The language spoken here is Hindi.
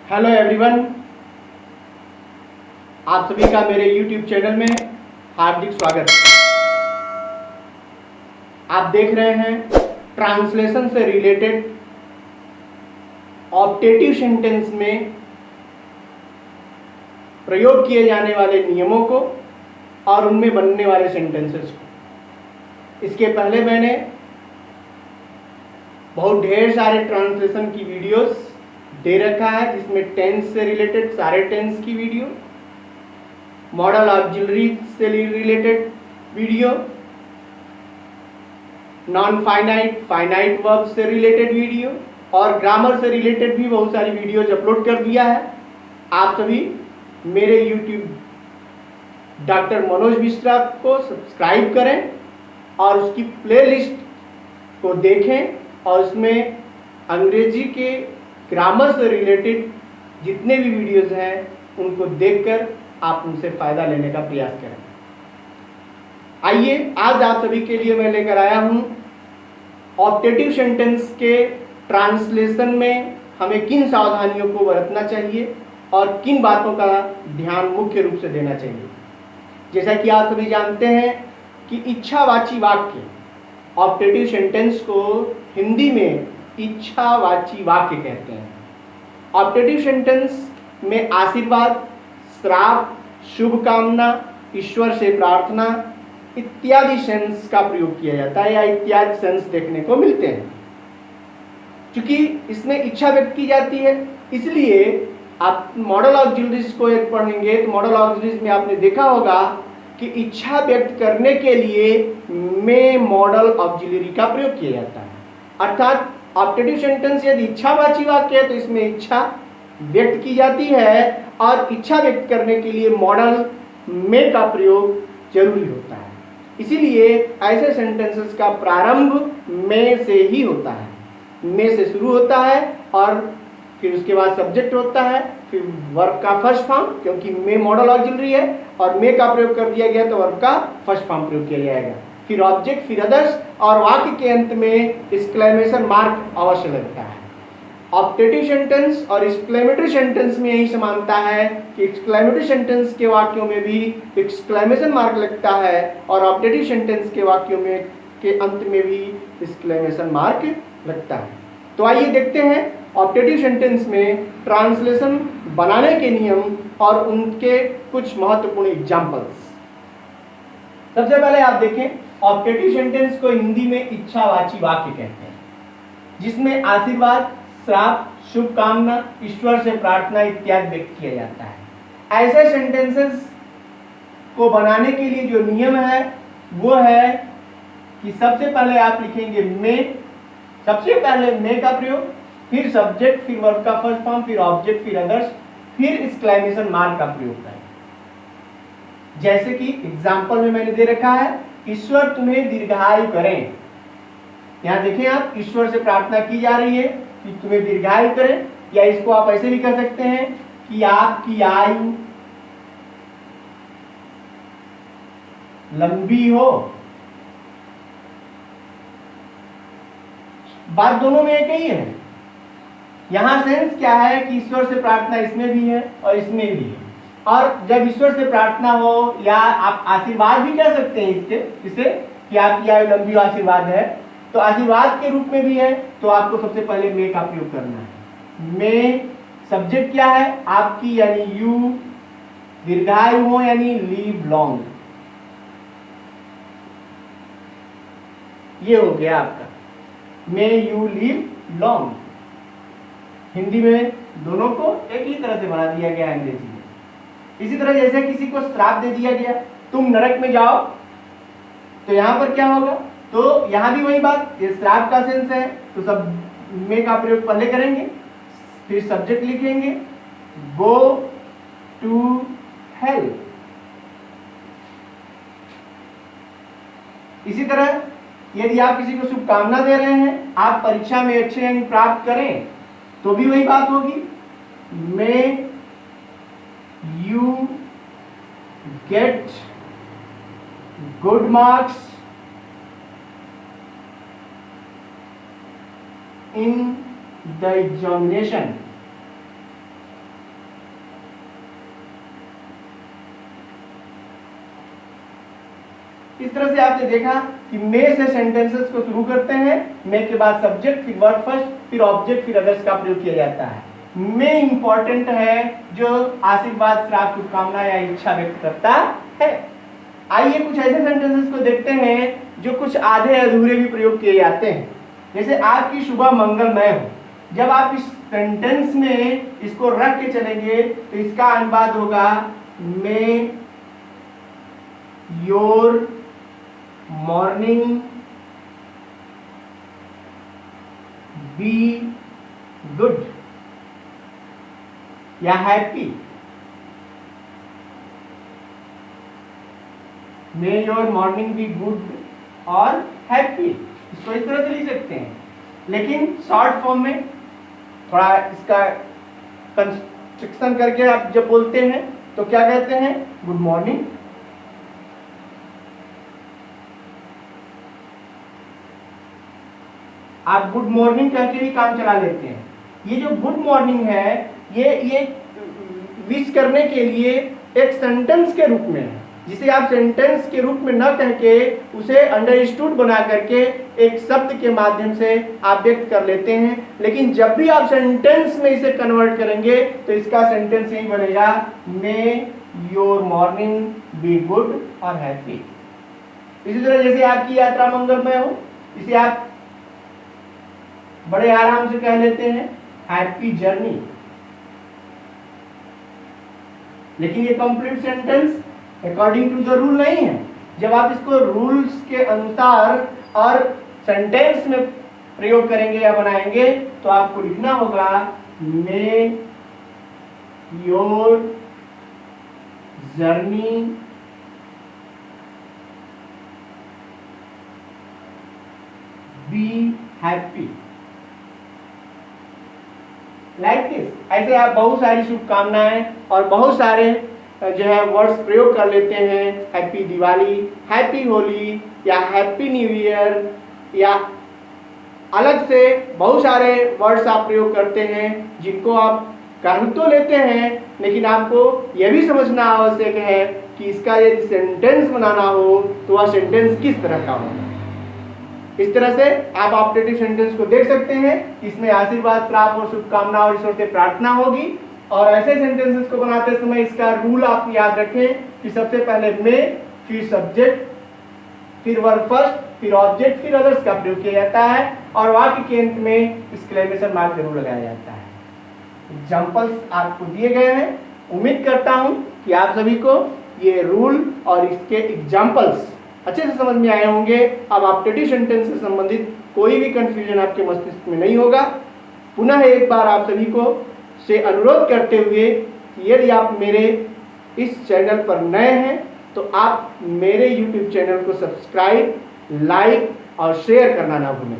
हेलो एवरीवन, आप सभी का मेरे यूट्यूब चैनल में हार्दिक स्वागत। आप देख रहे हैं ट्रांसलेशन से रिलेटेड ऑप्टेटिव सेंटेंस में प्रयोग किए जाने वाले नियमों को और उनमें बनने वाले सेंटेंसेस को। इसके पहले मैंने बहुत ढेर सारे ट्रांसलेशन की वीडियोस दे रखा है, जिसमें टेंस से रिलेटेड सारे टेंस की वीडियो, मॉडल ऑक्सिलरी से related video, non finite finite verb से रिलेटेड वीडियो और ग्रामर से रिलेटेड भी बहुत सारी वीडियोज अपलोड कर दिया है। आप सभी मेरे यूट्यूब डॉक्टर मनोज मिश्रा को सब्सक्राइब करें और उसकी प्लेलिस्ट को देखें और उसमें अंग्रेजी के ग्रामर से रिलेटेड जितने भी वीडियोस हैं उनको देखकर आप उनसे फ़ायदा लेने का प्रयास करें। आइए, आज आप सभी के लिए मैं लेकर आया हूं ऑप्टेटिव सेंटेंस के ट्रांसलेशन में हमें किन सावधानियों को बरतना चाहिए और किन बातों का ध्यान मुख्य रूप से देना चाहिए। जैसा कि आप सभी जानते हैं कि इच्छावाची वाक्य, ऑप्टेटिव सेंटेंस को हिंदी में इच्छावाची वाक्य कहते हैं। ऑप्टेटिव सेंटेंस में आशीर्वाद, श्राप, शुभकामना, ईश्वर से प्रार्थना इत्यादि सेंस का प्रयोग किया जाता है या इत्यादि सेंस देखने को मिलते हैं। क्योंकि इसमें इच्छा व्यक्त की जाती है, इसलिए आप मॉडल ऑक्सिलरीज को एक पढ़ेंगे तो मॉडल ऑक्सिलरीज में आपने देखा होगा कि इच्छा व्यक्त करने के लिए में मॉडल ऑक्सिलरी का प्रयोग किया जाता है। अर्थात ऑप्टेटिव सेंटेंस यदि इच्छावाची वाक्य है तो इसमें इच्छा व्यक्त की जाती है और इच्छा व्यक्त करने के लिए मॉडल में का प्रयोग जरूरी होता है। इसीलिए ऐसे सेंटेंसेस का प्रारंभ में से ही होता है, में से शुरू होता है और फिर उसके बाद सब्जेक्ट होता है, फिर वर्ब का फर्स्ट फॉर्म, क्योंकि में मॉडल ऑक्सिलरी है और में का प्रयोग कर दिया गया तो वर्ब का फर्स्ट फॉर्म प्रयोग किया जाएगा, फिर ऑब्जेक्ट, फिर अदर्स और वाक्य के अंत में एक्सक्लेमेशन मार्क अवश्य लगता है। ऑप्टेटिव सेंटेंस और एक्सक्लेमेटरी सेंटेंस में यही समानता है कि एक्सक्लेमेटरी सेंटेंस के वाक्यों में भी एक्सक्लेमेशन मार्क लगता है और ऑप्टेटिव सेंटेंस के वाक्यों में के अंत में भी एक्सक्लेमेशन मार्क लगता है। तो आइए देखते हैं ऑप्टेटिव सेंटेंस में ट्रांसलेशन बनाने के नियम और उनके कुछ महत्वपूर्ण एग्जाम्पल्स। सबसे पहले आप देखें, ऑप्टेटिव सेंटेंस को हिंदी में इच्छावाची वाक्य कहते हैं, जिसमें आशीर्वाद, श्राप, शुभकामना, ईश्वर से प्रार्थना इत्यादि व्यक्त किया जाता है। ऐसे सेंटेंसेस को बनाने के लिए जो नियम है वो है कि सबसे पहले आप लिखेंगे में, सबसे पहले में का प्रयोग, फिर सब्जेक्ट, फिर वर्ब का फर्स्ट फॉर्म, फिर ऑब्जेक्ट, फिर अदर्स, फिर एक्सक्लेमेशन मार्क का प्रयोग करें। जैसे कि एग्जाम्पल में मैंने दे रखा है, ईश्वर तुम्हें दीर्घायु करें। यहाँ देखें आप, ईश्वर से प्रार्थना की जा रही है कि तुम्हें दीर्घायु करें, या इसको आप ऐसे भी कर सकते हैं कि आपकी आयु लंबी हो। बात दोनों में एक ही है। यहां सेंस क्या है कि ईश्वर से प्रार्थना इसमें भी है और इसमें भी है, और जब ईश्वर से प्रार्थना हो या आप आशीर्वाद भी कह सकते हैं इसे कि आपकी आयु लंबी आशीर्वाद है, तो आशीर्वाद के रूप में भी है, तो आपको सबसे पहले में का प्रयोग करना है। में सब्जेक्ट क्या है, आपकी यानी यू, दीर्घायु हो यानी लीव लॉन्ग। ये हो गया आपका may you leave long. Hindi में दोनों को एक ही तरह से बना दिया गया अंग्रेजी में। इसी तरह जैसे किसी को श्राप दे दिया गया, तुम नरक में जाओ, तो यहां पर क्या होगा, तो यहां भी वही बात, ये श्राप का सेंस है तो सब में का प्रयोग पहले करेंगे, फिर सब्जेक्ट लिखेंगे गो टू हेल। इसी तरह यदि आप किसी को शुभकामना दे रहे हैं, आप परीक्षा में अच्छे अंक प्राप्त करें, तो भी वही बात होगी, may you get good marks in the examination. तरह से आपने देखा कि मे से सेंटेंसेस को शुरू करते हैं, मे के बाद सब्जेक्ट, फिर वर्ब फर्स्ट, फिर ऑब्जेक्ट, फिर अदर्स का प्रयोग किया जाता है। मे इंपॉर्टेंट है जो आशीर्वाद, श्राप, शुभकामना या इच्छा व्यक्त करता है। आइए कुछ ऐसे सेंटेंसेस को देखते हैं जो कुछ आधे अधूरे भी प्रयोग किए जाते हैं। जैसे आपकी सुबह मंगलमय हो, जब आप इस सेंटेंस में इसको रख के चलेंगे तो इसका अनुवाद होगा may your morning be good या happy. May your morning be good और हैप्पी, इसको इस तरह से लिख सकते हैं। लेकिन शॉर्ट फॉर्म में थोड़ा इसका कंस्ट्रक्शन करके आप जब बोलते हैं तो क्या कहते हैं, गुड मॉर्निंग, आप गुड मॉर्निंग करके भी काम चला लेते हैं। ये जो गुड मॉर्निंग है ये विश करने के लिए एक सेंटेंस के रूप में है, जिसे आप सेंटेंस के रूप में न कह के उसे अंडरस्टूड बना करके एक शब्द के माध्यम से आप व्यक्त कर लेते हैं। लेकिन जब भी आप सेंटेंस में इसे कन्वर्ट करेंगे तो इसका सेंटेंस यही बनेगा, मे योर मॉर्निंग बी गुड और हैप्पी। इसी तरह जैसे आपकी यात्रा मंगलमय हो, इसे आप बड़े आराम से कह लेते हैं हैप्पी जर्नी। लेकिन ये complete sentence according to the rule नहीं है। जब आप इसको रूल्स के अनुसार और सेंटेंस में प्रयोग करेंगे या बनाएंगे तो आपको लिखना होगा may your journey be happy, like this. ऐसे आप बहुत सारी शुभकामनाएं और बहुत सारे जो है वर्ड्स प्रयोग कर लेते हैं, हैप्पी दिवाली, हैप्पी होली या हैप्पी न्यू ईयर, या अलग से बहुत सारे वर्ड्स आप प्रयोग करते हैं जिनको आप कर तो लेते हैं, लेकिन आपको यह भी समझना आवश्यक है कि इसका यदि सेंटेंस बनाना हो तो वह सेंटेंस किस तरह का हो। इस तरह से आप ऑप्टेटिव सेंटेंस को देख सकते हैं, इसमें आशीर्वाद, श्राप और शुभकामना और ईश्वर से प्रार्थना होगी। और ऐसे सेंटेंसेस को बनाते समय इसका रूल आप याद रखें कि सबसे पहले मे, फिर सब्जेक्ट, फिर वर्ब फर्स्ट, फिर ऑब्जेक्ट, फिर अदर्स का प्रयोग किया जाता है और वाक्य के अंत में एक्सक्लेमेशन मार्क जरूर लगाया जाता है। एग्जाम्पल्स आपको दिए गए हैं। उम्मीद करता हूं कि आप सभी को ये रूल और इसके एग्जाम्पल्स अच्छे से समझ में आए होंगे। अब ऑप्टेटिव सेंटेंस से संबंधित कोई भी कंफ्यूजन आपके मस्तिष्क में नहीं होगा। पुनः एक बार आप सभी को से अनुरोध करते हुए कि यदि आप मेरे इस चैनल पर नए हैं तो आप मेरे YouTube चैनल को सब्सक्राइब, लाइक और शेयर करना ना भूलें।